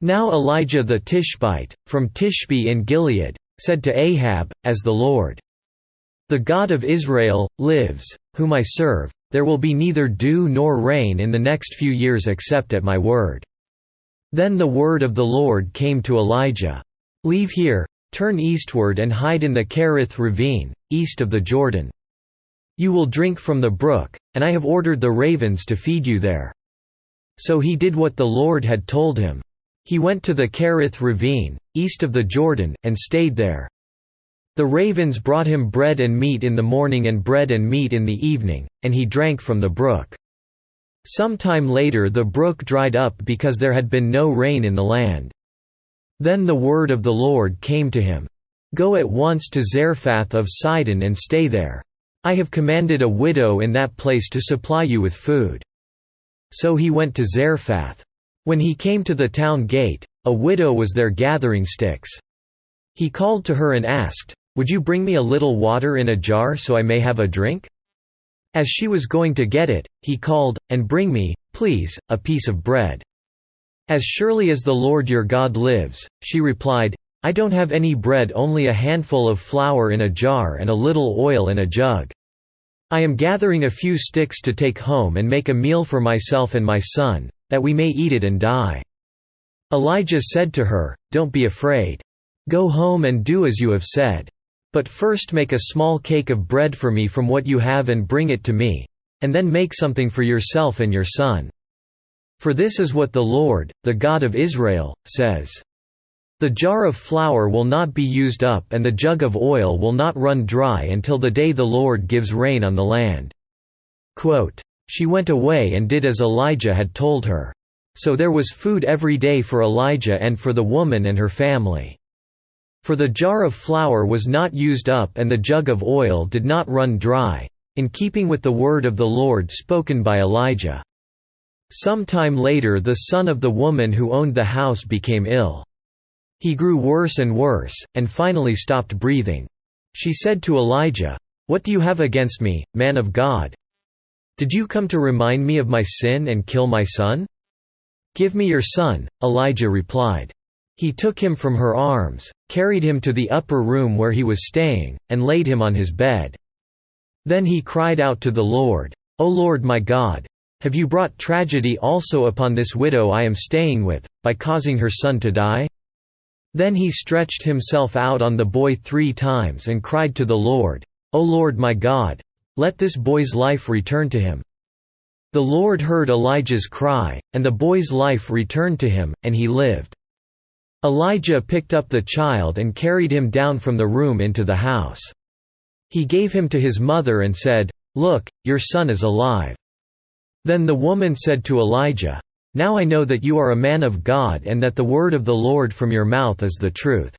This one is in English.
Now Elijah the Tishbite, from Tishbe in Gilead, said to Ahab, As the Lord, the God of Israel, lives, whom I serve, there will be neither dew nor rain in the next few years except at my word. Then the word of the Lord came to Elijah. Leave here, turn eastward and hide in the Kerith ravine, east of the Jordan. You will drink from the brook, and I have ordered the ravens to feed you there. So he did what the Lord had told him. He went to the Kerith ravine, east of the Jordan, and stayed there. The ravens brought him bread and meat in the morning and bread and meat in the evening, and he drank from the brook. Some time later the brook dried up because there had been no rain in the land. Then the word of the Lord came to him. Go at once to Zarephath of Sidon and stay there. I have commanded a widow in that place to supply you with food. So he went to Zarephath. When he came to the town gate, a widow was there gathering sticks. He called to her and asked, Would you bring me a little water in a jar so I may have a drink? As she was going to get it, he called, And bring me, please, a piece of bread. As surely as the Lord your God lives, she replied, I don't have any bread, only a handful of flour in a jar and a little oil in a jug. I am gathering a few sticks to take home and make a meal for myself and my son, that we may eat it and die. Elijah said to her, Don't be afraid. Go home and do as you have said. But first make a small cake of bread for me from what you have and bring it to me, and then make something for yourself and your son. For this is what the Lord, the God of Israel, says. The jar of flour will not be used up and the jug of oil will not run dry until the day the Lord gives rain on the land." Quote, "She went away and did as Elijah had told her. So there was food every day for Elijah and for the woman and her family. For the jar of flour was not used up and the jug of oil did not run dry, in keeping with the word of the Lord spoken by Elijah. Some time later the son of the woman who owned the house became ill. He grew worse, and finally stopped breathing. She said to Elijah, 'What do you have against me, man of God? Did you come to remind me of my sin and kill my son?' 'Give me your son,' Elijah replied. He took him from her arms, carried him to the upper room where he was staying, and laid him on his bed. Then he cried out to the Lord, 'O Lord my God, have you brought tragedy also upon this widow I am staying with, by causing her son to die?' Then he stretched himself out on the boy 3 times and cried to the Lord, 'O Lord my God, let this boy's life return to him.' The Lord heard Elijah's cry, and the boy's life returned to him, and he lived. Elijah picked up the child and carried him down from the room into the house. He gave him to his mother and said, 'Look, your son is alive.' Then the woman said to Elijah, 'Now I know that you are a man of God and that the word of the Lord from your mouth is the truth.'"